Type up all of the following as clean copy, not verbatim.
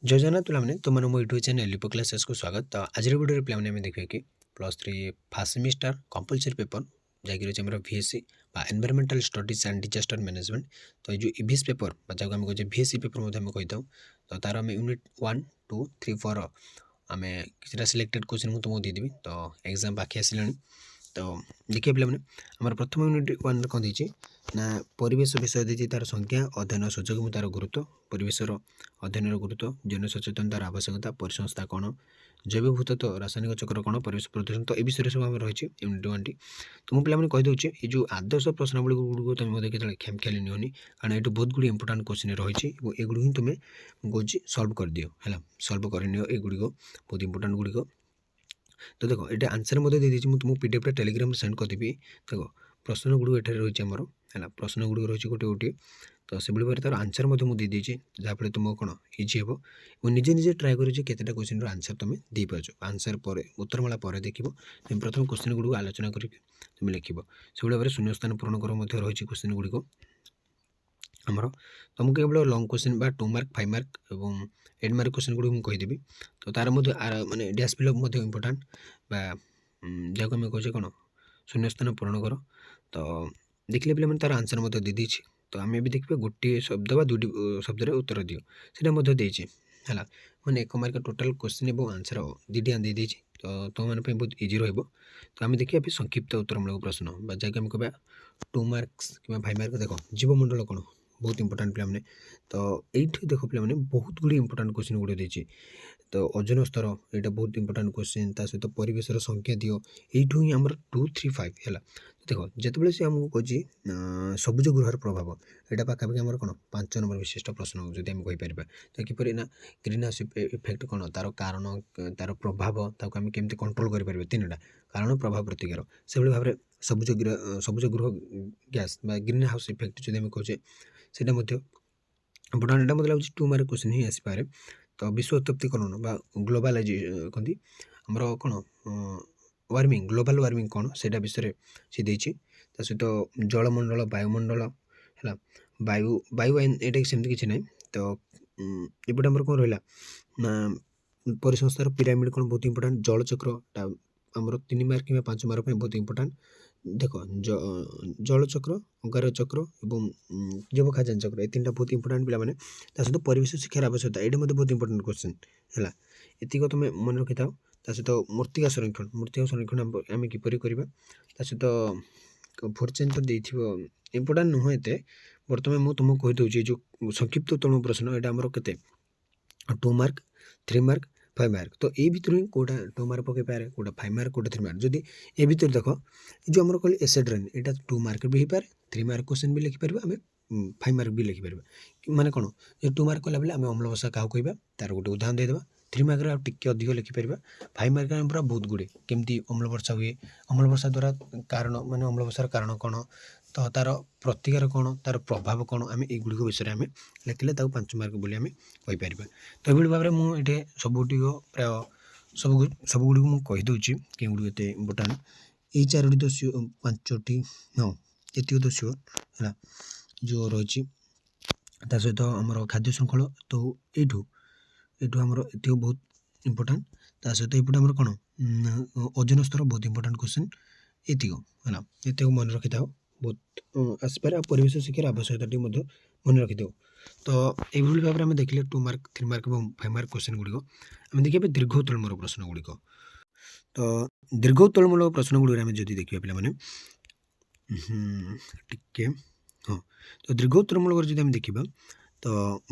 जय जगन्नाथ पिलाମାନେ ତୁମର ମୋ ୟୁଟ୍ୟୁବ୍ ଚ୍ୟାନେଲ୍ ଲିପୋ କ୍ଲାସେସ୍‌କୁ ସ୍ୱାଗତ। ତ ଆଜିର ଭିଡ଼ିଓରେ ପିଲାମାନେ ଆମେ ଦେଖିବା କି +3 ଫାର୍ଷ୍ଟ ସେମିଷ୍ଟାର କମ୍ପଲସରି ପେପର୍ ଯାହାକି ରହିଛି ଆମର ଭିଏସ୍ସି ବା ଏନଭାୟରମେଣ୍ଟାଲ ଷ୍ଟଡିଜ୍ ଆଣ୍ଡ ଡିଜାଷ୍ଟର ମ୍ୟାନେଜମେଣ୍ଟ। ତ ଏଇ ଯେଉଁ ଇଭିଏସ୍ ପେପର୍ ବା ଯାହାକୁ ଆମେ କହୁଛେ ଭିଏସ୍ସି ପେପର୍ ମଧ୍ୟ ଆମେ କହିଥାଉ। ତ ତା'ର ଆମେ ୟୁନିଟ୍ 1, 2, 3, 4 ଆମେ କିଛିଟା ସିଲେକ୍ଟେଡ୍ କ୍ୱେଶ୍ଚିନ୍ ମୁଁ ତୁମକୁ ଦେଇଦେବି। ତ ଏକ୍ଜାମ୍ ପାଖେଇ ଆସିଲାଣି। ତ ଦେଖିବା ପିଲାମାନେ ଆମର ପ୍ରଥମ ୟୁନିଟ୍ 1ରେ କ'ଣ ଦେଇଛି ନା ପରିବେଶ ବିଷୟ ଦେଇଛି, ତା'ର ସଂଜ୍ଞା, ଅଧ୍ୟୟନ ସୁଯୋଗ ଏବଂ ତା'ର ଗୁରୁତ୍ୱ, ପରିବେଶର ଅଧ୍ୟୟନର ଗୁରୁତ୍ୱ, ଜନସଚେତନତାର ଆବଶ୍ୟକତା, ପରିସଂସ୍ଥା କ'ଣ, ଜୈବଭୂତ ରାସାୟନିକ ଚକ୍ର କ'ଣ, ପରିବେଶ ପ୍ରଦୂଷଣ। ତ ଏ ବିଷୟରେ ସବୁ ଆମର ରହିଛି ୟୁନିଟ୍ 1ଟି। ତ ମୁଁ ପିଲାମାନେ କହିଦେଉଛି ଏଇ ଯେଉଁ ଆଦର୍ଶ ପ୍ରଶ୍ନାବଳୀ ଗୁଡ଼ିକୁ ତୁମେ ମଧ୍ୟ କେତେବେଳେ ଖେମଖିଆଲି ନିଅନି, କାରଣ ଏଇଠୁ ବହୁତ ଗୁଡ଼ିଏ ଇମ୍ପୋର୍ଟାଣ୍ଟ କ୍ୱେଶ୍ଚିନ୍ ରହିଛି ଏବଂ ଏଗୁଡ଼ିକୁ ହିଁ ତୁମେ କହୁଛି ସଲ୍ଭ କରିଦିଅ ହେଲା, ସଲ୍ଭ କରିନିଅ ଏଗୁଡ଼ିକ ବହୁତ ଇମ୍ପୋର୍ଟାଣ୍ଟ ଗୁଡ଼ିକ। ତ ଦେଖ ଏଇଟା ଆନ୍ସର୍ ମଧ୍ୟ ଦେଇଦେଇଛି, ମୁଁ ତୁମକୁ ପିଡ଼ିଏଫ୍ରେ ଟେଲିଗ୍ରାମରେ ସେଣ୍ଡ କରିଦେବି। ଦେଖ ପ୍ରଶ୍ନ ଗୁଡ଼ିକ ଏଠାରେ ରହିଛି ଆମର ହେଲା, ପ୍ରଶ୍ନ ଗୁଡ଼ିକ ରହିଛି ଗୋଟେ ଗୋଟିଏ। ତ ସେଭଳି ଭାବରେ ତା'ର ଆନ୍ସର୍ ମଧ୍ୟ ମୁଁ ଦେଇଦେଇଛି, ଯାହାଫଳରେ ତୁମକୁ କ'ଣ ଇଜି ହେବ ଏବଂ ନିଜେ ନିଜେ ଟ୍ରାଏ କରିବ ଯେ କେତେଟା କ୍ୱେଶ୍ଚିନ୍ର ଆନ୍ସର୍ ତୁମେ ଦେଇପାରୁଛ। ଆନ୍ସର୍ ପରେ ଉତ୍ତରମାଳା ପରେ ଦେଖିବ, ତୁମେ ପ୍ରଥମେ କ୍ୱେଶ୍ଚିନ୍ ଗୁଡ଼ିକୁ ଆଲୋଚନା କରିକି ତୁମେ ଲେଖିବ। ସେଭଳି ଭାବରେ ଶୂନ୍ୟସ୍ଥାନ ପୂରଣ କର ମଧ୍ୟ ରହିଛି କ୍ୱେଶ୍ଚିନ୍ ଗୁଡ଼ିକ ଆମର। ତ ମୁଁ କେବଳ ଲଙ୍ଗ୍ କ୍ୱେଶ୍ଚିନ୍ ବା 2 ମାର୍କ 5 ମାର୍କ ଏବଂ 8 ମାର୍କ କ୍ୱେଶ୍ଚିନ୍ ଗୁଡ଼ିକୁ ମୁଁ କହିଦେବି। ତ ତା'ର ମଧ୍ୟ ମାନେ ଡ୍ୟାସ୍ ଫିଲ୍ଅପ୍ ମଧ୍ୟ ଇମ୍ପୋର୍ଟାଣ୍ଟ ବା ଯାହାକୁ ଆମେ କହୁଛେ କ'ଣ ଶୂନ୍ୟସ୍ଥାନ ପୂରଣ କର। ତ ଦେଖିଲେ ପିଲାମାନେ ତା'ର ଆନ୍ସର୍ ମଧ୍ୟ ଦେଇଦେଇଛି। ତ ଆମେ ବି ଦେଖିବା ଗୋଟିଏ ଶବ୍ଦ ବା 2ଟି ଶବ୍ଦରେ ଉତ୍ତର ଦିଅ, ସେଇଟା ମଧ୍ୟ ଦେଇଛି ହେଲା। ମାନେ 1 ମାର୍କ ଟୋଟାଲ୍ କ୍ୱେଶ୍ଚିନ୍ ଏବଂ ଆନ୍ସର୍ 2ଟି ଦେଇଦେଇଛି। ତ ତୁମମାନଙ୍କ ପାଇଁ ବହୁତ ଇଜି ରହିବ। ତ ଆମେ ଦେଖିବା ବି ସଂକ୍ଷିପ୍ତ ଉତ୍ତରମୂଳକ ପ୍ରଶ୍ନ ବା ଯାହାକି ଆମେ କହିବା 2 ମାର୍କସ୍ କିମ୍ବା 5 ମାର୍କ। ଦେଖ ଜୀବମଣ୍ଡଳ କ'ଣ ବହୁତ ଇମ୍ପୋର୍ଟାଣ୍ଟ ପିଲାମାନେ। ତ ଏଇଠି ଦେଖ ପିଲାମାନେ ବହୁତ ଗୁଡ଼ିଏ ଇମ୍ପୋର୍ଟାଣ୍ଟ କ୍ୱେଶ୍ଚିନ୍ ଗୁଡ଼ିକ ଦେଇଛି। ତ ଓଜନ ସ୍ତର ଏଇଟା ବହୁତ ଇମ୍ପୋର୍ଟାଣ୍ଟ କ୍ୱେଶ୍ଚିନ୍, ତା ସହିତ ପରିବେଶର ସଂଖ୍ୟା ଦିଅ, ଏଇଠୁ ହିଁ ଆମର 2, 3, 5 ହେଲା। ଦେଖ ଯେତେବେଳେ ସେ ଆମକୁ କହୁଛି ସବୁଜ ଗୃହର ପ୍ରଭାବ, ଏଇଟା ପାଖାପାଖି ଆମର କ'ଣ 5 ନମ୍ବର ବିଶିଷ୍ଟ ପ୍ରଶ୍ନ ଯଦି ଆମେ କହିପାରିବା। ତ କିପରି ନା ଗ୍ରୀନ୍ ହାଉସ୍ ଇଫେକ୍ଟ କ'ଣ, ତା'ର କାରଣ, ତା'ର ପ୍ରଭାବ, ତାକୁ ଆମେ କେମିତି କଣ୍ଟ୍ରୋଲ୍ କରିପାରିବା, 3ଟା କାରଣ, ପ୍ରଭାବ, ପ୍ରତିକାର। ସେଭଳି ଭାବରେ ସବୁଜ ଗୃହ ଗ୍ୟାସ୍ ବା ଗ୍ରୀନ୍ ହାଉସ୍ ଇଫେକ୍ଟ ଯଦି ଆମେ କହୁଛେ ସେଇଟା ମଧ୍ୟ ଇମ୍ପୋର୍ଟାଣ୍ଟ। ଏଇଟା ମୋତେ ଲାଗୁଛି 2 ମାର୍କ କ୍ୱେଶ୍ଚିନ୍ ହିଁ ଆସିପାରେ। ତ ବିଶ୍ୱ ଉତ୍ତପ୍ତିକରଣ ବା କହନ୍ତି ଆମର କ'ଣ ୱାର୍ମିଂ, ଗ୍ଲୋବାଲ୍ ୱାର୍ମିଂ କ'ଣ ସେଇଟା ବିଷୟରେ ସେ ଦେଇଛି। ତା ସହିତ ଜଳମଣ୍ଡଳ, ବାୟୁମଣ୍ଡଳ ହେଲା, ବାୟୁ ଏଇଟା ସେମିତି କିଛି ନାହିଁ। ତ ଏପଟେ ଆମର କ'ଣ ରହିଲା ନା ପରିସଂସ୍ଥାର ପିରାମିଡ଼ କ'ଣ ବହୁତ ଇମ୍ପୋର୍ଟାଣ୍ଟ। ଜଳଚକ୍ରଟା ଆମର 3 ମାର୍କ କିମ୍ବା 5 ମାର୍କ ପାଇଁ ବହୁତ ଇମ୍ପୋର୍ଟାଣ୍ଟ। ଦେଖ ଜଳଚକ୍ର, ଅଙ୍ଗାର ଚକ୍ର ଏବଂ ଜୈବଖାଜାନ ଚକ୍ର, ଏ 3ଟା ବହୁତ ଇମ୍ପୋର୍ଟାଣ୍ଟ ପିଲାମାନେ। ତା ସହିତ ପରିବେଶ ଶିକ୍ଷାର ଆବଶ୍ୟକତା, ଏଇଟା ମଧ୍ୟ ବହୁତ ଇମ୍ପୋର୍ଟାଣ୍ଟ କ୍ୱେଶ୍ଚିନ୍ ହେଲା। ଏତିକି ତୁମେ ମନେ ରଖିଥାଅ। ତା ସହିତ ମୃତ୍ତିକା ସଂରକ୍ଷଣ ଆମେ କିପରି କରିବା। ତା ସହିତ 4th ଚେନ୍ ତ ଦେଇଥିବ, ଇମ୍ପୋର୍ଟାଣ୍ଟ ନୁହଁ ଏତେ। ବର୍ତ୍ତମାନ ମୁଁ ତୁମକୁ କହିଦେଉଛି ଏ ଯେଉଁ ସଂକ୍ଷିପ୍ତ ଉତ୍ତର ପ୍ରଶ୍ନ, ଏଇଟା ଆମର କେତେ 2 ମାର୍କ 3 ମାର୍କ 5 ମାର୍କ। ତ ଏଇ ଭିତରୁ ହିଁ କେଉଁଟା 2 ମାର୍କ ପକାଇପାରେ, କେଉଁଟା 5 ମାର୍କ, କେଉଁଟା 3 ମାର୍କ। ଯଦି ଏ ଭିତରେ ଦେଖ ଏ ଯେଉଁ ଆମର କହିଲେ ଏସିଡ୍ ରେନ୍, ଏଇଟା 2 ମାର୍କ ବି ହେଇପାରେ, 3 ମାର୍କ କ୍ୱେଶ୍ଚିନ୍ ବି ଲେଖିପାରିବା, ଆମେ 5 ମାର୍କ ବି ଲେଖିପାରିବା। ମାନେ କ'ଣ 2 ମାର୍କ କଲା ବେଳେ ଆମେ ଅମ୍ଳ ବର୍ଷା କାହାକୁ କହିବା, ତା'ର ଗୋଟେ ଉଦାହରଣ ଦେଇଦେବା। 3 ମାର୍କରେ ଆଉ ଟିକେ ଅଧିକ ଲେଖିପାରିବା। 5 ମାର୍କରେ ଆମେ ପୁରା ବହୁତ ଗୁଡ଼ିଏ କେମିତି ଅମ୍ଳ ବର୍ଷା ହୁଏ, ଅମ୍ଳ ବର୍ଷା ଦ୍ୱାରା କାରଣ, ମାନେ ଅମ୍ଳ ବର୍ଷାର କାରଣ କ'ଣ, ତ ତା'ର ପ୍ରତିକାର କ'ଣ, ତା'ର ପ୍ରଭାବ କ'ଣ, ଆମେ ଏଗୁଡ଼ିକ ବିଷୟରେ ଆମେ ଲେଖିଲେ ତାକୁ 5 ମାର୍କ ବୋଲି ଆମେ କହିପାରିବା। ତ ଏଭଳି ଭାବରେ ମୁଁ ଏଠି ସବୁଗୁଡ଼ିକ ପ୍ରାୟ ସବୁଗୁଡ଼ିକୁ ମୁଁ କହିଦେଉଛି କେଉଁଗୁଡ଼ିକ ଏତେ ଇମ୍ପୋର୍ଟାଣ୍ଟ। ଏଇ 4ଟି ତ 5ଟି ହଁ ଏତିକି ତ ସିଓର ହେଲା ଯେଉଁ ରହିଛି। ତା ସହିତ ଆମର ଖାଦ୍ୟ ଶୃଙ୍ଖଳ, ତ ଏଇଠୁ ଆମର ଏତିକି ବହୁତ ଇମ୍ପୋର୍ଟାଣ୍ଟ। ତା ସହିତ ଏଇପଟେ ଆମର କ'ଣ ଓଜନ ସ୍ତର ବହୁତ ଇମ୍ପୋର୍ଟାଣ୍ଟ କ୍ୱେଶ୍ଚିନ୍। ଏତିକି ହେଲା, ଏତିକି ମନେ ରଖିଥାଉ, ବହୁତ ଆସିପାରେ। ଆଉ ପରିବେଶ ଶିକ୍ଷାର ଆବଶ୍ୟକତାଟି ମଧ୍ୟ ମନେ ରଖିଥାଉ। ତ ଏଇଭଳି ଭାବରେ ଆମେ ଦେଖିଲେ 2 ମାର୍କ 3 ମାର୍କ ଏବଂ 5 ମାର୍କ କ୍ୱେଶ୍ଚିନ୍ ଗୁଡ଼ିକ। ଆମେ ଦେଖିବା ଦୀର୍ଘ ଉତ୍ତରମୂଳକ ପ୍ରଶ୍ନ ଗୁଡ଼ିକ। ତ ଦୀର୍ଘ ଉତ୍ତରମୂଳକ ପ୍ରଶ୍ନ ଗୁଡ଼ିକରେ ଆମେ ଯଦି ଦେଖିବା ପିଲାମାନେ ଟିକେ ହଁ, ତ ଦୀର୍ଘ ଉତ୍ତରମୂଳକରେ ଯଦି ଆମେ ଦେଖିବା ତ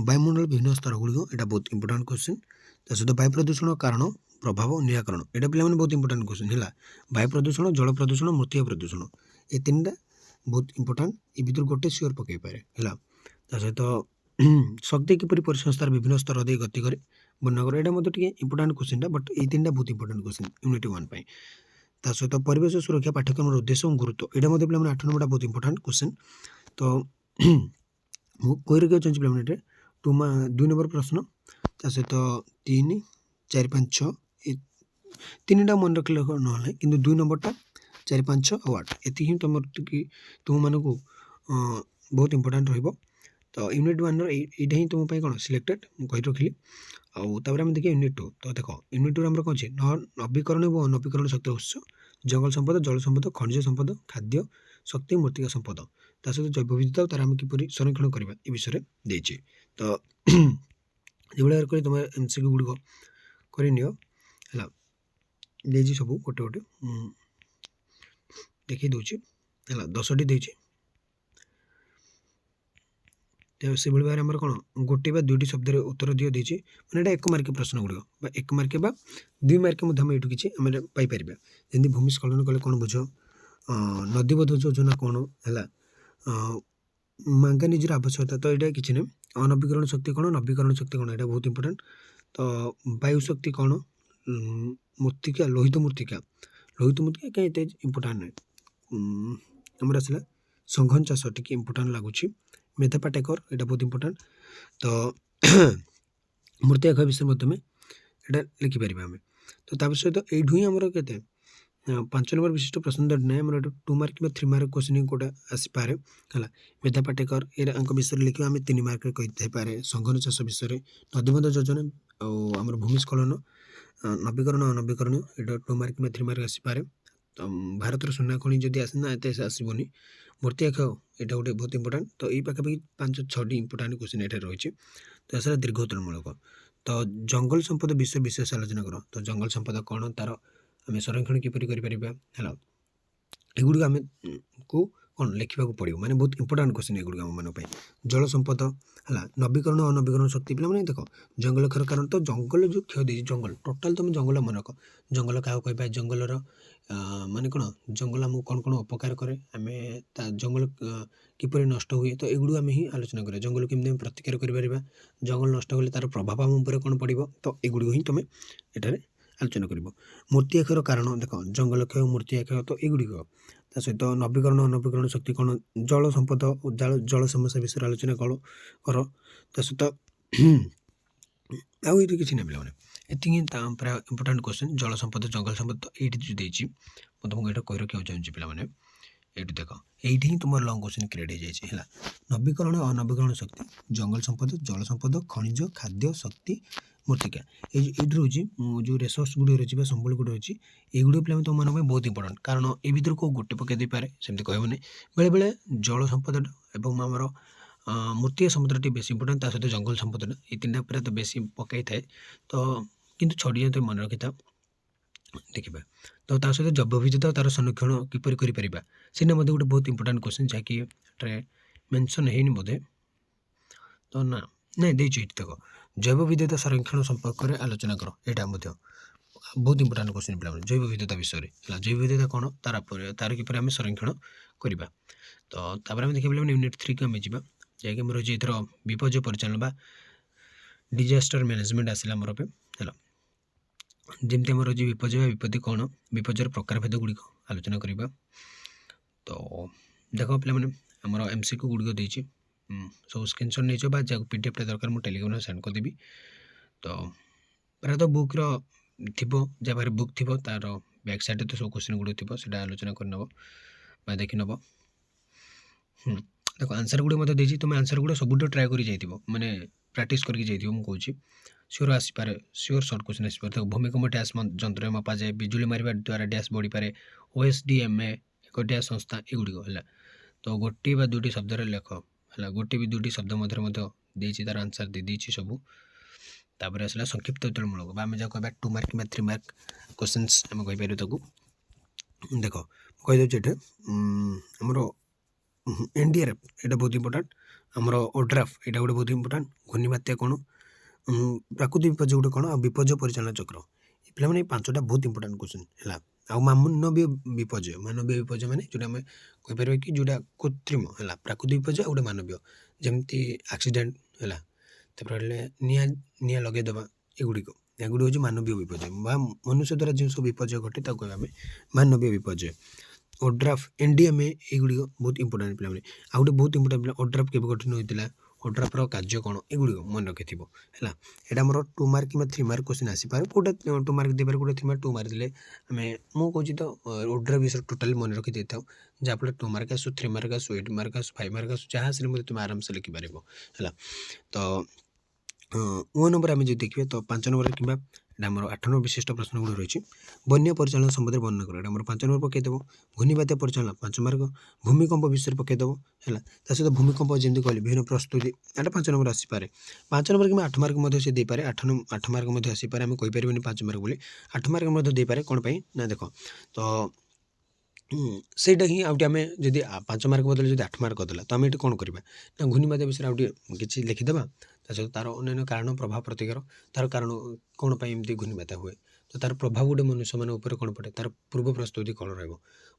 ବାୟୁମଣ୍ଡଳ ବିଭିନ୍ନ ସ୍ତର ଗୁଡ଼ିକ, ଏଇଟା ବହୁତ ଇମ୍ପୋର୍ଟାଣ୍ଟ କ୍ୱେଶ୍ଚିନ୍। ତା ସହିତ ବାୟୁ ପ୍ରଦୂଷଣ କାରଣ, ପ୍ରଭାବ, ନିରାକରଣ, ଏଇଟା ପିଲାମାନେ ବହୁତ ଇମ୍ପୋର୍ଟାଣ୍ଟ କ୍ୱେଶ୍ଚିନ୍ ହେଲା। ବାୟୁ ପ୍ରଦୂଷଣ, ଜଳ ପ୍ରଦୂଷଣ, ମୃତ୍ତିକା ପ୍ରଦୂଷଣ, ଏ 3ଟା ବହୁତ ଇମ୍ପୋର୍ଟାଣ୍ଟ। ଏ ଭିତରୁ ଗୋଟେ ସିଓର ପକାଇପାରେ ହେଲା। ତା ସହିତ ଶକ୍ତି କିପରି ପରିସଂସ୍ଥାର ବିଭିନ୍ନ ସ୍ତର ଦେଇ ଗତି କରେ, ବର୍ଣ୍ଣନା କରେ, ଏଇଟା ମଧ୍ୟ ଟିକେ ଇମ୍ପୋର୍ଟାଣ୍ଟ କ୍ୱେଶ୍ଚିନ୍ଟା, ବଟ୍ ଏଇ 3ଟା ବହୁତ ଇମ୍ପୋର୍ଟାଣ୍ଟ କ୍ୱେଶ୍ଚିନ୍ ୟୁନିଟ୍ 1 ପାଇଁ। ତା ସହିତ ପରିବେଶ ସୁରକ୍ଷା ପାଠ୍ୟକ୍ରମର ଉଦ୍ଦେଶ୍ୟ ଏବଂ ଗୁରୁତ୍ୱ, ଏଇଟା ମଧ୍ୟ ପିଲାମାନେ 8 ନମ୍ବରଟା ବହୁତ ଇମ୍ପୋର୍ଟାଣ୍ଟ କ୍ୱେଶ୍ଚିନ୍। ତ ମୁଁ କହି ରଖିବାକୁ ଚାହୁଁଛି ପିଲାମାନେ ଏଠି 2 ନମ୍ବର ପ୍ରଶ୍ନ, ତା ସହିତ 3, 4, 5, 6 ଏ 3ଟା ମନେ ରଖିଲେ ନହେଲେ, କିନ୍ତୁ 2 ନମ୍ବରଟା 4, 5, 6 ଆଉ 8 ଏତିକି ହିଁ ତୁମମାନଙ୍କୁ ବହୁତ ଇମ୍ପୋର୍ଟାଣ୍ଟ ରହିବ। तो यूनिट 1 এইটা ହିଁ ତୁମ ପାଇଁ କ'ଣ ସିଲେକ୍ଟେଡ୍ ମୁଁ କହି ରଖିଲି। ଆଉ ତାପରେ ଆମେ ଦେଖିବା यूनिट 2। ତ ଦେଖ यूनिट 2 ଆମର କ'ଣ ଅଛି ନବୀକରଣ ଏବଂ ଅନବୀକରଣ ଶକ୍ତିର ଉତ୍ସ, ଜଙ୍ଗଲ ସମ୍ପଦ, ଜଳ ସମ୍ପଦ, ଖଣିଜ ସମ୍ପଦ, ଖାଦ୍ୟ ଶକ୍ତି, ମୃତ୍ତିକା ସମ୍ପଦ, ତା ସହିତ ଜୈବ ବିବିଧତା ତାର ଆମେ କିପରି ସଂରକ୍ଷଣ କରିବା ଏ ବିଷୟରେ ଦେଇଛି। ତ ଯେଭଳି କରି ତୁମେ MCQ ଗୁଡ଼ିକ କରିନିଅ ହେଲା, ଦେଇଛି ସବୁ ଗୋଟେ ଗୋଟେ ଦେଖେଇ ଦେଉଛି ହେଲା, 10ଟି ଦେଇଛି। ସେଭଳି ଭାବରେ ଆମର କ'ଣ ଗୋଟେ ବା ଦୁଇଟି ଶବ୍ଦରେ ଉତ୍ତର ଦେଇଛି, ମାନେ ଏଇଟା 1 ମାର୍କିଆ ପ୍ରଶ୍ନ ଗୁଡ଼ିକ ବା 1 ମାର୍କିଆ ବା 2 ମାର୍କିଆ ମଧ୍ୟ ଆମେ ଏଇଠୁ କିଛି ଆମେ ପାଇପାରିବା। ଯେମିତି ଭୂମିସ୍ଖଳନ କଲେ କ'ଣ ବୁଝ, ନଦୀବୋଧ ଯୋଜନା କ'ଣ ହେଲା, ମାଙ୍ଗାନିଜର ଆବଶ୍ୟକତା, ତ ଏଇଟା କିଛି ନାହିଁ। ଅନବୀକରଣ ଶକ୍ତି କ'ଣ, ନବୀକରଣ ଶକ୍ତି କ'ଣ, ଏଇଟା ବହୁତ ଇମ୍ପୋର୍ଟାଣ୍ଟ। ତ ବାୟୁ ଶକ୍ତି କ'ଣ, ମୃତ୍ତିକା, ଲୋହିତ ମୃତ୍ତିକା କାହିଁ ଏତେ ଇମ୍ପୋର୍ଟାଣ୍ଟ ନାହିଁ। ଆମର ଆସିଲା ସଂଘନ ଚାଷ, ଟିକେ ଇମ୍ପୋର୍ଟାଣ୍ଟ ଲାଗୁଛି। মেধা পাটেকর, এটা ବହୁତ ইম্পর্টাଣ୍ଟ। ତ ମୂର୍ତ୍ତିକା ବିଷୟରେ ମଧ୍ୟ ଆମେ ଏଇଟା ଲେଖିପାରିବା ଆମେ। ତ ତା ସହିତ ଏଇଠୁ ହିଁ ଆମର କେତେ 5 ନମ୍ବର ବିଶିଷ୍ଟ ପ୍ରଶ୍ନ ନାହିଁ, ଆମର ଏଇଟା 2 ମାର୍କ କିମ୍ବା 3 ମାର୍କ କ୍ୱେଶ୍ଚିନ୍ କୋଉଟା ଆସିପାରେ ହେଲା। মেধা ପାଟେକର ଏଙ୍କ ବିଷୟରେ ଲେଖିବା ଆମେ 3 ମାର୍କରେ କହିଥାଇପାରେ। ସଂଘନ ଚାଷ ବିଷୟରେ, ନଦୀବନ୍ଧ ଯୋଜନା ଆଉ ଆମର ଭୂମିସ୍ଖଳନ, ନବୀକରଣ ଅନବୀକରଣ, ଏଇଟା 2 ମାର୍କ କିମ୍ବା 3 ମାର୍କ ଆସିପାରେ। ତ ଭାରତର ସୁନା ଖଣି ଯଦି ନା ଏତେ ଆସିବନି। ମୂର୍ତ୍ତିକା କ୍ଷୟ, ଏଇଟା ଗୋଟେ ବହୁତ ଇମ୍ପୋର୍ଟାଣ୍ଟ। ତ ଏଇ ପାଖାପାଖି 5-6ଟି ଇମ୍ପୋର୍ଟାଣ୍ଟ କ୍ୱେଶ୍ଚିନ୍ ଏଠାରେ ରହିଛି। ତ ଏସାରା ଦୀର୍ଘ ଉତ୍ତରମୂଳକ। ତ ଜଙ୍ଗଲ ସମ୍ପଦ ବିଷୟ ବିଶେଷ ଆଲୋଚନା କର। ତ ଜଙ୍ଗଲ ସମ୍ପଦ କ'ଣ, ତାର ଆମେ ସଂରକ୍ଷଣ କିପରି କରିପାରିବା ହେଲା, ଏଗୁଡ଼ିକ ଆମେ କ'ଣ ଲେଖିବାକୁ ପଡ଼ିବ, ମାନେ ବହୁତ ଇମ୍ପୋର୍ଟାଣ୍ଟ କ୍ୱେଶ୍ଚିନ୍ ଏଗୁଡ଼ିକ ଆମମାନଙ୍କ ପାଇଁ। ଜଳ ସମ୍ପଦ ହେଲା, ନବୀକରଣ ଅନବୀକରଣ ଶକ୍ତି, ପିଲାମାନେ ଦେଖ ଜଙ୍ଗଲ କ୍ଷୟ କାରଣ, ତ ଜଙ୍ଗଲ ଯେଉଁ କ୍ଷୟ ଦେଇଛି, ଜଙ୍ଗଲ ଟୋଟାଲ୍ ତୁମେ ଜଙ୍ଗଲ ମନେ ରଖ। ଜଙ୍ଗଲ କାହାକୁ କହିବା, ଜଙ୍ଗଲର ମାନେ କ'ଣ, ଜଙ୍ଗଲ ଆମକୁ କ'ଣ କ'ଣ ଉପକାର କରେ, ଆମେ ତା ଜଙ୍ଗଲ କିପରି ନଷ୍ଟ ହୁଏ, ତ ଏଗୁଡ଼ିକୁ ଆମେ ହିଁ ଆଲୋଚନା କରିବା। ଜଙ୍ଗଲ କେମିତି ଆମେ ପ୍ରତିକାର କରିପାରିବା, ଜଙ୍ଗଲ ନଷ୍ଟ କଲେ ତାର ପ୍ରଭାବ ଆମ ଉପରେ କ'ଣ ପଡ଼ିବ, ତ ଏଗୁଡ଼ିକ ହିଁ ତୁମେ ଏଠାରେ ଆଲୋଚନା କରିବ। ମୂର୍ତ୍ତିକା କ୍ଷୟର କାରଣ, ଦେଖ ଜଙ୍ଗଲ କ୍ଷୟ, ମୂର୍ତ୍ତିକା କ୍ଷୟ, ତ ଏଗୁଡ଼ିକ। ତା ସହିତ ନବୀକରଣ ଅନବୀକରଣ ଶକ୍ତି କ'ଣ, ଜଳ ସମ୍ପଦ ଓ ଜଳ ସମସ୍ୟା ବିଷୟରେ ଆଲୋଚନା କର। ତା ସହିତ ଆଉ ଏଇଠି କିଛି ନାହିଁ ପିଲାମାନେ, ଏତିକି ତା ପୁରା ଇମ୍ପୋର୍ଟାଣ୍ଟ କ୍ୱେଶ୍ଚିନ୍। ଜଳ ସମ୍ପଦ, ଜଙ୍ଗଲ ସମ୍ପଦ, ତ ଏଇଠି ଯେଉଁ ଦେଇଛି ମୁଁ ତୁମକୁ ଏଇଟା କହି ରଖିବାକୁ ଚାହୁଁଛି ପିଲାମାନେ। ଏଇଠି ଦେଖ, ଏଇଠି ହିଁ ତୁମର ଲଙ୍ଗ କ୍ୱେଶ୍ଚିନ୍ କ୍ରିଏଟ୍ ହେଇଯାଇଛି ହେଲା। ନବୀକରଣ ଅନବୀକରଣ ଶକ୍ତି, ଜଙ୍ଗଲ ସମ୍ପଦ, ଜଳ ସମ୍ପଦ, ଖଣିଜ, ଖାଦ୍ୟ ଶକ୍ତି, ମୂର୍ତ୍ତିକା, ଏଇଠି ରହୁଛି ଯେଉଁ ରିସୋର୍ସ ଗୁଡ଼ିକ ରହିଛି ବା ସମ୍ବଳ ଗୁଡ଼ିକ ରହିଛି, ଏଇଗୁଡ଼ିକ ପିଲାମାନେ ତୁମମାନଙ୍କ ପାଇଁ ବହୁତ ଇମ୍ପୋର୍ଟାଣ୍ଟ। କାରଣ ଏ ଭିତରୁ କେଉଁ ଗୋଟେ ପକାଇ ଦେଇପାରେ, ସେମିତି କହିବନି। ବେଳେବେଳେ ଜଳ ସମ୍ପଦଟା ଏବଂ ଆମର ମୂର୍ତ୍ତିକା ସମ୍ପଦଟା ଟିକେ ବେଶୀ ଇମ୍ପୋର୍ଟାଣ୍ଟ, ତା ସହିତ ଜଙ୍ଗଲ ସମ୍ପଦଟା, ଏଇ ତିନିଟା ପୁରା ତ ବେଶୀ ପକାଇଥାଏ। ତ କିନ୍ତୁ ଛଡ଼ିଆ ତ ମନେ ରଖିଥାଅ, ଦେଖିବା। ତ ତା ସହିତ ଜୈବ ବିବିଧତା ତାର ସଂରକ୍ଷଣ କିପରି କରିପାରିବା, ସେଇଟା ମଧ୍ୟ ଗୋଟେ ବହୁତ ଇମ୍ପୋର୍ଟାଣ୍ଟ କ୍ୱେଶ୍ଚିନ୍, ଯାହାକି ଏଠାରେ ମେନସନ୍ ହେଇନି ବୋଧେ। ତ ନାଇଁ ଦେଇଛି ଏଇଠି ଦେଖ, ଜୈବ ବିବିଧତା ସଂରକ୍ଷଣ ସମ୍ପର୍କରେ ଆଲୋଚନା କର, ଏଇଟା ମଧ୍ୟ ବହୁତ ଇମ୍ପୋର୍ଟାଣ୍ଟ କ୍ୱେଶ୍ଚିନ୍ ପିଲାମାନେ। ଜୈବ ବିବିଧତା ବିଷୟରେ ହେଲା, ଜୈବ ବିବିଧତା କ'ଣ, ତାର କିପରି ଆମେ ସଂରକ୍ଷଣ କରିବା। ତ ତାପରେ ଆମେ ଦେଖିବା ପିଲାମାନେ ୟୁନିଟ୍ 3କୁ ଆମେ ଯିବା, ଯାହାକି ଆମର ରହିଛି ଏଥର ବିପର୍ଯ୍ୟୟ ପରିଚାଳନା ବା ଡିଜାଷ୍ଟର ମ୍ୟାନେଜମେଣ୍ଟ ଆସିଲା ଆମର ଏବେ ହେଲା। ଯେମିତି ଆମର ରହିଛି ବିପର୍ଯ୍ୟୟ ବା ବିପତ୍ତି କ'ଣ, ବିପର୍ଯ୍ୟୟର ପ୍ରକାରଭେଦ ଗୁଡ଼ିକ ଆଲୋଚନା କରିବା। ତ ଦେଖ ପିଲାମାନେ, ଆମର MCQ ଗୁଡ଼ିକ ଦେଇଛି, ସବୁ ସ୍କ୍ରିନଶଟ୍ ନେଇଛ ବା ଯାହାକୁ PDFଟା ଦରକାର ମୁଁ ଟେଲିଗ୍ରାମରେ ସେଣ୍ଡ କରିଦେବି। ତ ପ୍ରାୟତଃ ବୁକ୍ର ଥିବ, ଯାହା ପାଖରେ ବୁକ୍ ଥିବ ତାର ବ୍ୟାକ୍ ସାଇଡ଼୍ରେ ତ ସବୁ କ୍ୱେଶ୍ଚିନ୍ ଗୁଡ଼ିକ ଥିବ, ସେଇଟା ଆଲୋଚନା କରିନେବ ବା ଦେଖିନେବ। ଦେଖ ଆନ୍ସର୍ ଗୁଡ଼ିକ ମଧ୍ୟ ଦେଇଛି, ତୁମେ ଆନ୍ସର୍ ଗୁଡ଼ିକ ସବୁଠୁ ଟ୍ରାଏ କରି ଯାଇଥିବ, ମାନେ ପ୍ରାକ୍ଟିସ୍ କରିକି ଯାଇଥିବ। ମୁଁ କହୁଛି ସିଓର ଆସିପାରେ, ସିଓର ସର୍ଟ କ୍ୱେଶ୍ଚିନ୍ ଆସିପାରେ। ଦେଖ ଭୂମିକମ୍ପ ଡ୍ୟାସ୍ ଯନ୍ତ୍ରରେ ମପାଯାଏ, ବିଜୁଳି ମାରିବା ଦ୍ୱାରା ଡ୍ୟାସ୍ ବଢ଼ିପାରେ, OSDMA ଏକ ଡ୍ୟାସ୍ ସଂସ୍ଥା, ଏଗୁଡ଼ିକ ହେଲା। ତ ଗୋଟିଏ ବା ଦୁଇଟି ଶବ୍ଦରେ ଲେଖ ହେଲା, ଗୋଟିଏ ବି ଦୁଇଟି ଶବ୍ଦ ମଧ୍ୟରେ ମଧ୍ୟ ଦେଇଛି, ତାର ଆନ୍ସର୍ ଦେଇଛି ସବୁ। ତାପରେ ଆସିଲା ସଂକ୍ଷିପ୍ତ ଉତ୍ତରମୂଳକ ବା ଆମେ ଯାହା କହିବା 2 ମାର୍କ କିମ୍ବା 3 ମାର୍କ କ୍ୱେଶ୍ଚିନ୍ସ ଆମେ କହିପାରିବୁ ତାକୁ। ଦେଖ ମୁଁ କହିଦେଉଛି ଏଠି ଆମର NDRF, ଏଇଟା ବହୁତ ଇମ୍ପୋର୍ଟାଣ୍ଟ। ଆମର ODRAF, ଏଇଟା ଗୋଟେ ବହୁତ ଇମ୍ପୋର୍ଟାଣ୍ଟ। ଘୂର୍ଣ୍ଣିବାତ୍ୟା କ'ଣ, ପ୍ରାକୃତିକ ବିପର୍ଯ୍ୟୟ ଗୋଟେ କ'ଣ, ଆଉ ବିପର୍ଯ୍ୟୟ ପରିଚାଳନା ଚକ୍ର, ଏ ପିଲାମାନେ ଏଇ 5ଟା ବହୁତ ଇମ୍ପୋର୍ଟାଣ୍ଟ କ୍ୱେଶ୍ଚିନ୍ ହେଲା। ଆଉ ମାନବୀୟ ବିପର୍ଯ୍ୟୟ ମାନେ ଯେଉଁଟା ଆମେ କହିପାରିବା କି ଯେଉଁଟା କୃତ୍ରିମ ହେଲା, ପ୍ରାକୃତିକ ବିପର୍ଯ୍ୟୟ ଆଉ ଗୋଟେ ମାନବୀୟ, ଯେମିତି ଆକ୍ସିଡେଣ୍ଟ ହେଲା, ତାପରେ ହେଲେ ନିଆଁ ଲଗାଇଦେବା, ଏଗୁଡ଼ିକ ହେଉଛି ମାନବୀୟ ବିପର୍ଯ୍ୟୟ ବା ମନୁଷ୍ୟ ଦ୍ୱାରା ଯେଉଁ ସବୁ ବିପର୍ଯ୍ୟୟ ଘଟେ ତାକୁ କହିବା ଆମେ ମାନବୀୟ ବିପର୍ଯ୍ୟୟ। ODRAF, NDMA, ଏଗୁଡ଼ିକ ବହୁତ ଇମ୍ପୋର୍ଟାଣ୍ଟ ପିଲାମାନେ। ଆଉ ଗୋଟେ ବହୁତ ଇମ୍ପୋର୍ଟାଣ୍ଟ ପିଲା, ODRAF କେବେ ଗଠନ ହୋଇଥିଲା, ଓଡ୍ରାଫ୍ର କାର୍ଯ୍ୟ କ'ଣ ଏଗୁଡ଼ିକ ମନେ ରଖିଥିବ ହେଲା। ଏଇଟା ଆମର 2 ମାର୍କ କିମ୍ବା 3 ମାର୍କ କ୍ୱେଶ୍ଚିନ୍ ଆସିପାରେ, କେଉଁଟା 2 ମାର୍କ ଦେଇପାରେ, କେଉଁଟା 3 ମାର୍କ। 2 ମାର୍କ ଦେଲେ ଆମେ ମୁଁ କହୁଛି ତ ଓଡ୍ରା ବିଷୟରେ ଟୋଟାଲି ମନେ ରଖି ଦେଇଥାଉ, ଯାହାଫଳରେ 2 ମାର୍କ ଆସୁ, 3 ମାର୍କ ଆସୁ, 8 ମାର୍କ ଆସୁ, 5 ମାର୍କ ଆସୁ, ଯାହା ଆସିଲେ ମଧ୍ୟ ତୁମେ ଆରାମସେ ଲେଖିପାରିବ ହେଲା। ତ 1 ନମ୍ବର ଆମେ ଯଦି ଦେଖିବା ତ 5 ନମ୍ବରରେ କିମ୍ବା এটা আমার 8 নম্বর বিশিষ্ট প্রশ্নগুলো রয়েছে। বন্যা পরিচালনা সম্বন্ধে বর্ণনা করো, এটা আমার 5 নম্বর পকাইদেব। ঘূর্ণিবাত্ୟା পরিচালনা 5 মার্ক। ভূমিকম্প বিষୟରେ পকাଇଦେବ ହେଲା। ତା ସହିତ ଭୂମିକମ୍ପ ଯେମିତି କହିଲେ ବିଭିନ୍ନ ପ୍ରସ୍ତୁତି, ଏଇଟା 5 ନମ୍ବର ଆସିପାରେ। 5 ନମ୍ବର କିମ୍ବା 8 ମାର୍କ ମଧ୍ୟ ସେ ଦେଇପାରେ। 8 ମାର୍କ ମଧ୍ୟ ଆସିପାରେ, ଆମେ କହିପାରିବାନି 5 ମାର୍କ ବୋଲି। 8 ମାର୍କ ମଧ୍ୟ ଦେଇପାରେ, କ'ଣ ପାଇଁ ନା ଦେଖ ତ ସେଇଟା ହିଁ ଆଉ ଟିକେ ଆମେ ଯଦି 5 ମାର୍କ ବଦଳରେ ଯଦି 8 ମାର୍କ କରିଦେଲା ତ ଆମେ ଏଠି କ'ଣ କରିବା ନା ଘୂର୍ଣ୍ଣିବାତ୍ୟା ବିଷୟରେ ଆଉ ଟିକେ କିଛି ଲେଖିଦେବା। ତା ସହିତ ତାର ଅନ୍ୟାନ୍ୟ କାରଣ, ପ୍ରଭାବ, ପ୍ରତିକାର, ତାର କାରଣ କ'ଣ ପାଇଁ ଏମିତି ଘୂର୍ଣ୍ଣିବାତ୍ୟା ହୁଏ, ତ ତାର ପ୍ରଭାବ ଗୋଟେ ମନୁଷ୍ୟମାନଙ୍କ ଉପରେ କ'ଣ ପଡ଼େ, ତାର ପୂର୍ବ ପ୍ରସ୍ତୁତି କ'ଣ ରହିବ,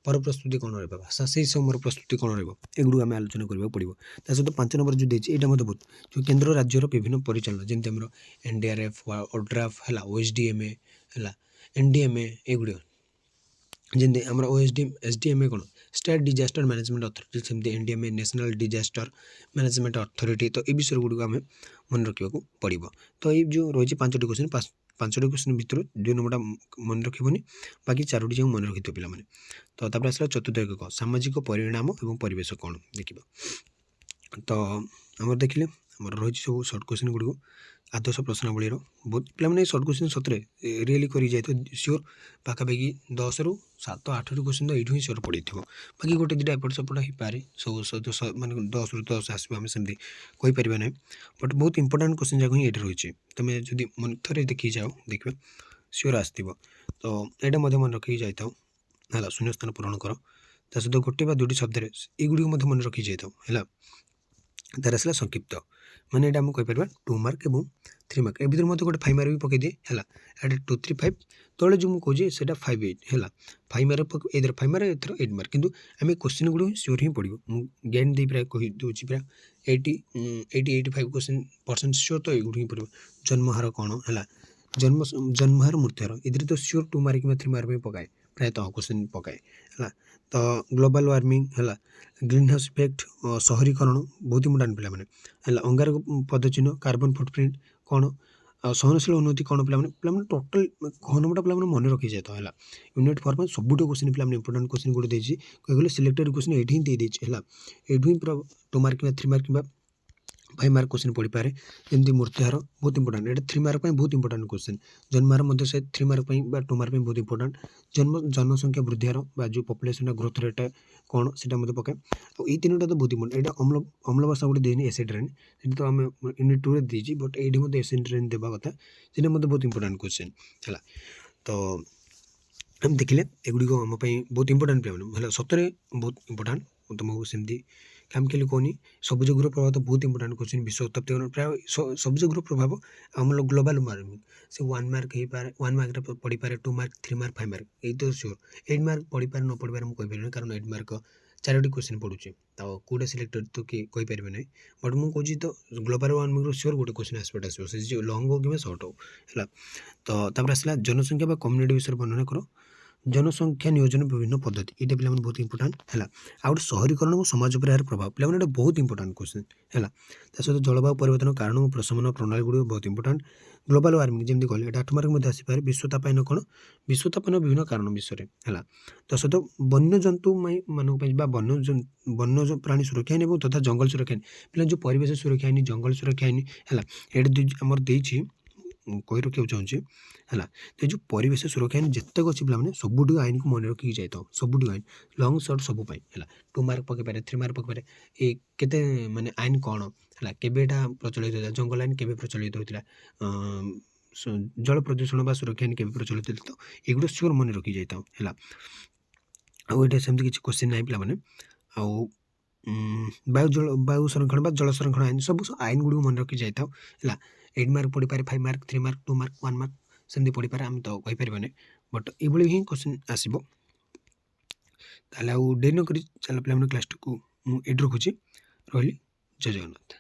ପର ପ୍ରସ୍ତୁତି କ'ଣ ରହିବ, ଭାଷା ସେଇ ସମୟର ପ୍ରସ୍ତୁତି କ'ଣ ରହିବ, ଏଗୁଡ଼ିକୁ ଆମେ ଆଲୋଚନା କରିବାକୁ ପଡ଼ିବ। ତା ସହିତ 5 ନମ୍ବର ଯେଉଁ ଦେଇଛି ଏଇଟା ମଧ୍ୟ ବହୁତ ଯେଉଁ କେନ୍ଦ୍ର ରାଜ୍ୟର ବିଭିନ୍ନ ପରିଚାଳନା, ଯେମିତି ଆମର NDRF, ଓଡ୍ରାଫ୍ ହେଲା, OSDMA ହେଲା, NDMA ଏଗୁଡ଼ିକ ଯେମିତି ଆମର SDMA କ'ଣ ଷ୍ଟେଟ୍ ଡିଜାଷ୍ଟର ମ୍ୟାନେଜମେଣ୍ଟ ଅଥରିଟି, ସେମିତି NDMA national disaster management authority. ତ এই ବିଷୟ ଗୁଡ଼ିକୁ ଆମେ ମନେ ରଖିବାକୁ ପଡ଼ିବ। ତ ଏଇ ଯେଉଁ ରହିଛି 5ଟି କ୍ୱେଶ୍ଚିନ୍, 5ଟି କ୍ୱେଶ୍ଚିନ୍ ଭିତରୁ 2 ନମ୍ବରଟା ମନେ ରଖିବନି, ବାକି 4ଟି ଯାକ ମନେ ରଖିଥିବ ପିଲାମାନେ। ତ ତାପରେ ଆସିଲା ଚତୁର୍ଥ ଏକକ ସାମାଜିକ ପରିଣାମ ଏବଂ ପରିବେଶ କ'ଣ ଦେଖିବା। ତ ଆମର ଦେଖିଲେ ଆମର ରହିଛି ସବୁ ସର୍ଟ କ୍ୱେଶ୍ଚିନ୍ ଗୁଡ଼ିକୁ ଆଦର୍ଶ ପ୍ରଶ୍ନାବଳୀର ବହୁତ ପିଲାମାନେ ଏଇ ସର୍ଟ କ୍ୱେଶ୍ଚିନ୍ ସତରେ ରିଏଲି କରି ଯାଇଥିବ ସିଓର ପାଖାପାଖି 10ରୁ 7 8ଟି କ୍ୱେଶ୍ଚିନ୍ ତ ଏଇଠୁ ହିଁ ସିଓର ପଡ଼ିଥିବ। ବାକି ଗୋଟେ ଦୁଇଟା ଏପଟ ସେପଟ ହେଇପାରେ, ସବୁ ମାନେ 10ରୁ 10 ଆସିବ ଆମେ ସେମିତି କହିପାରିବା ନାହିଁ, ବଟ୍ ବହୁତ ଇମ୍ପୋର୍ଟାଣ୍ଟ କ୍ୱେଶ୍ଚିନ୍ ଯାକ ହିଁ ଏଇଠି ରହିଛି। ତୁମେ ଯଦି ଥରେ ଦେଖି ଯାଅ ଦେଖିବା ସିଓର ଆସିଥିବ। ତ ଏଇଟା ମଧ୍ୟ ମନେ ରଖିକି ଯାଇଥାଉ ହେଲା। ଶୂନ୍ୟସ୍ଥାନ ପୂରଣ କର, ତା ସହିତ ଗୋଟେ ବା 2ଟି ଶବ୍ଦରେ ଏଗୁଡ଼ିକୁ ମଧ୍ୟ ମନେ ରଖି ଯାଇଥାଉ ହେଲା। ତାର ଆସିଲା ସଂକ୍ଷିପ୍ତ, ମାନେ ଏଇଟା ଆମେ କହିପାରିବା 2 ମାର୍କ ଏବଂ 3 ମାର୍କ। ଏ ଭିତରେ ମଧ୍ୟ ଗୋଟେ 5 ମାର୍କ ବି ପକାଇଦିଏ ହେଲା। ଏଇଟା 2 3 5 ତଳେ ଯେଉଁ ମୁଁ କହୁଛି ସେଇଟା 5 8 ହେଲା। 5 ମାର୍କ ଏଥିରେ 5 ମାର୍କ, ଏଥିର 8 ମାର୍କ, କିନ୍ତୁ ଆମେ କ୍ୱେଶ୍ଚିନ୍ ଗୁଡ଼ିକୁ ସିଓର ହିଁ ପଡ଼ିବ। ମୁଁ ଗ୍ୟାରେଣ୍ଟି ଦେଇ ପ୍ରାୟ କହିଦେଉଛି ପୁରା 85% କ୍ୱେଶ୍ଚିନ୍ ସିଓର ତ ଏଇଗୁଡ଼ିକୁ ହିଁ ପଡ଼ିବ। ଜନ୍ମହାର କ'ଣ ହେଲା, ଜନ୍ମହାର ମୃତ୍ୟୁହାର, ଏଥିରେ ତ ସିଓର 2 ମାର୍କ କିମ୍ବା 3 ମାର୍କ ପାଇଁ ପକାଏ, ପ୍ରାୟତଃ କ୍ୱେଶ୍ଚିନ୍ ପକାଏ ହେଲା। ତ ଗ୍ଲୋବାଲ୍ ୱାର୍ମିଂ ହେଲା, ଗ୍ରୀନ୍ ହାଉସ୍ ଇଫେକ୍ଟ, ସହରୀକରଣ ବହୁତ ଇମ୍ପୋର୍ଟାଣ୍ଟ ପିଲାମାନେ ହେଲା। ଅଙ୍ଗାରକ ପଦଚିହ୍ନ, କାର୍ବନ ଫୁଟପ୍ରିଣ୍ଟ କ'ଣ, ସହନଶୀଳ ଉନ୍ନତି କ'ଣ ପିଲାମାନେ ଟୋଟାଲ୍ ଘନମଟା ପିଲାମାନେ ମନେ ରଖିଯାଇଥାଉ ହେଲା। ୟୁନିଟ୍ 4 ପାଇଁ ସବୁଠୁ କ୍ୱେଶ୍ଚିନ୍ ପିଲାମାନେ ଇମ୍ପୋର୍ଟାଣ୍ଟ କ୍ୱେଶ୍ଚିନ୍ ଗୋଟେ ଦେଇଛି, କହିଲେ ସିଲେକ୍ଟେଡ଼ କ୍ୱେଶ୍ଚିନ୍ ଏଇଠି ହିଁ ଦେଇଦେଇଛି ହେଲା। ଏଇଠୁ ହିଁ ପୁରା 2 ମାର୍କ କିମ୍ବା 3 ମାର୍କ କିମ୍ବା 5 ମାର୍କ କ୍ୱେଶ୍ଚିନ୍ ପଡ଼ିପାରେ। ଯେମିତି ମୃତ୍ୟୁହାର ବହୁତ ଇମ୍ପୋର୍ଟାଣ୍ଟ, ଏଇଟା 3 ମାର୍କ ପାଇଁ ବହୁତ ଇମ୍ପୋର୍ଟାଣ୍ଟ କ୍ୱେଶ୍ଚିନ୍। ଜନ୍ମହାର ମଧ୍ୟ ସେ 3 ମାର୍କ ପାଇଁ ବା 2 ମାର୍କ ପାଇଁ ବହୁତ ଇମ୍ପୋର୍ଟାଣ୍ଟ। ଜନସଂଖ୍ୟା ବୃଦ୍ଧି ହାର ବା ଯେଉଁ ପପୁଲେସନ୍ଟା ଗ୍ରୋଥ୍ ରେଟ୍ କ'ଣ ସେଇଟା ମଧ୍ୟ ପକାଏ। ଆଉ ଏଇ 3ଟା ତ ବହୁତ ଇମ୍ପୋର୍ଟାଣ୍ଟ। ଏଇଟା ଅମ୍ଳ ବର୍ଷା ଗୋଟେ ଦେଇନି ଏସିଡ୍ ରେନ୍, ସେଠି ତ ଆମେ ୟୁନିଟ୍ 2ରେ ଦେଇଛି, ବଟ୍ ଏଇଠି ମଧ୍ୟ ଏସିଡ୍ ରେନ୍ ଦେବା କଥା, ସେଇଟା ମଧ୍ୟ ବହୁତ ଇମ୍ପୋର୍ଟାଣ୍ଟ କ୍ୱେଶ୍ଚିନ୍ ହେଲା। ତ ଆମେ ଦେଖିଲେ ଏଗୁଡ଼ିକ ଆମ ପାଇଁ ବହୁତ ଇମ୍ପୋର୍ଟାଣ୍ଟ ପିଲାମାନେ ହେଲା, ସତରେ ବହୁତ ଇମ୍ପୋର୍ଟାଣ୍ଟ। ମୁଁ ତୁମକୁ ସେମିତି ଖାମଖିଆଲି କହୁନି। ସବୁଜ ଗୃହ ପ୍ରଭାବ ତ ବହୁତ ଇମ୍ପୋର୍ଟାଣ୍ଟ କ୍ୱେଶ୍ଚିନ୍, ବିଶ୍ୱ ଉତ୍ତାପ୍ତିକରଣ ପ୍ରାୟ ସବୁଜ ଗୃହ ପ୍ରଭାବ ଆମର ଗ୍ଲୋବାଲ୍ ୱାର୍ମିଂ ସେ 1 ମାର୍କ ହେଇପାରେ, 1 ମାର୍କରେ ପଡ଼ିପାରେ, 2 ମାର୍କ, 3 ମାର୍କ, 5 ମାର୍କ, ଏଇ ତ ସିଓର। 8 ମାର୍କ ପଡ଼ିପାରେ ନ ପଡ଼ିପାରେ ମୁଁ କହିପାରିବିନି, କାରଣ 8 ମାର୍କ 4ଟି କ୍ୱେଶ୍ଚିନ୍ ପଡ଼ୁଛି, ତ କେଉଁଟା ସିଲେକ୍ଟେଡ଼ ତ କିଏ କହିପାରିବେ ନାହିଁ। ବଟ୍ ମୁଁ କହୁଛି ତ ଗ୍ଲୋବାଲ୍ ୱାର୍ମିଂରୁ ସିଓର ଗୋଟେ କ୍ୱେଶ୍ଚିନ୍ ଆସ୍ପେକ୍ଟ ଆସିବ, ସେ ଯେଉଁ ଲଙ୍ଗ୍ ହଉ କିମ୍ବା ସର୍ଟ ହଉ ହେଲା। ତ ତାପରେ ଆସିଲା ଜନସଂଖ୍ୟା ବା କମ୍ୟୁନିଟି ବିଷୟରେ ବର୍ଣ୍ଣନା କର। ଜନସଂଖ୍ୟା ନିୟୋଜନ ବିଭିନ୍ନ ପଦ୍ଧତି, ଏଇଟା ପିଲାମାନେ ବହୁତ ଇମ୍ପୋର୍ଟାଣ୍ଟ ହେଲା। ଆଉ ଗୋଟେ ସହରୀକରଣ ଓ ସମାଜ ଉପରେ ଏହାର ପ୍ରଭାବ, ପିଲାମାନେ ଏଇଟା ବହୁତ ଇମ୍ପୋର୍ଟାଣ୍ଟ କ୍ୱେଶ୍ଚିନ୍ ହେଲା। ତା ସହିତ ଜଳବାୟୁ ପରିବର୍ତ୍ତନ କାରଣ ଓ ପ୍ରଶମନ ପ୍ରଣାଳୀ ଗୁଡ଼ିକ ବହୁତ ଇମ୍ପୋର୍ଟାଣ୍ଟ। ଗ୍ଲୋବାଲ୍ ୱାର୍ମିଂ ଯେମିତି କହିଲେ ଏଇଟା 8 ମାର୍କ ମଧ୍ୟ ଆସିପାରେ। ବିଶ୍ୱତାପାୟନ କ'ଣ, ବିଶ୍ୱତାପାୟନ ବିଭିନ୍ନ କାରଣ ବିଷୟରେ ହେଲା। ତା ସହିତ ବନ୍ୟଜନ୍ତୁ ମାନଙ୍କ ପାଇଁ ବା ବନ୍ୟ ପ୍ରାଣୀ ସୁରକ୍ଷା ଆଇନ ଏବଂ ତଥା ଜଙ୍ଗଲ ସୁରକ୍ଷା ଆଇନ, ପିଲା ଯେଉଁ ପରିବେଶ ସୁରକ୍ଷା ଆଇନ, ଜଙ୍ଗଲ ସୁରକ୍ଷା ଆଇନ ହେଲା, ଏଇଟା ଆମର ଦେଇଛି କହି ରଖିବାକୁ ଚାହୁଁଛି ହେଲା। ତ ଏ ଯେଉଁ ପରିବେଶ ସୁରକ୍ଷା ଆଇନ ଯେତେକ ଅଛି ପିଲାମାନେ ସବୁଠିକୁ ଆଇନକୁ ମନେ ରଖିକି ଯାଇଥାଉ, ସବୁଠିକୁ ଆଇନ ଲଙ୍ଗ୍ ସର୍ଟ ସବୁ ପାଇଁ ହେଲା। 2 ମାର୍କ ପକାଇପାରେ, 3 ମାର୍କ ପକାଇପାରେ। ଏ କେତେ ମାନେ ଆଇନ କ'ଣ ହେଲା, କେବେ ଏଇଟା ପ୍ରଚଳିତ ହେଇଥିଲା, ଜଙ୍ଗଲ ଆଇନ କେବେ ପ୍ରଚଳିତ ହୋଇଥିଲା, ଜଳ ପ୍ରଦୂଷଣ ବା ସୁରକ୍ଷା ଆଇନ କେବେ ପ୍ରଚଳିତ ହେଇଥିଲା, ତ ଏଗୁଡ଼ା ସିଓର ମନେ ରଖି ଯାଇଥାଉ ହେଲା। ଆଉ ଏଇଟା ସେମିତି କିଛି କ୍ୱେଶ୍ଚିନ୍ ନାହିଁ ପିଲାମାନେ। ଆଉ ବାୟୁ ସଂରକ୍ଷଣ ବା ଜଳ ସଂରକ୍ଷଣ ଆଇନ, ସବୁ ଆଇନ ଗୁଡ଼ିକୁ ମନେ ରଖି ଯାଇଥାଉ ହେଲା। 8 ମାର୍କ ପଡ଼ିପାରେ, 5 ମାର୍କ, 3 ମାର୍କ, 2 ମାର୍କ, 1 ମାର୍କ ସେମିତି ପଡ଼ିପାରେ, ଆମେ ତ କହିପାରିବାନି, ବଟ୍ ଏଇଭଳି ହିଁ କ୍ୱେଶ୍ଚିନ୍ ଆସିବ। ତାହେଲେ ଆଉ ଡେରି ନକରି ଚାଲ ପିଲାମାନେ କ୍ଲାସ୍ଟିକୁ ମୁଁ ଏଇଠି ରଖୁଛି, ରହିଲି, ଜୟ ଜଗନ୍ନାଥ।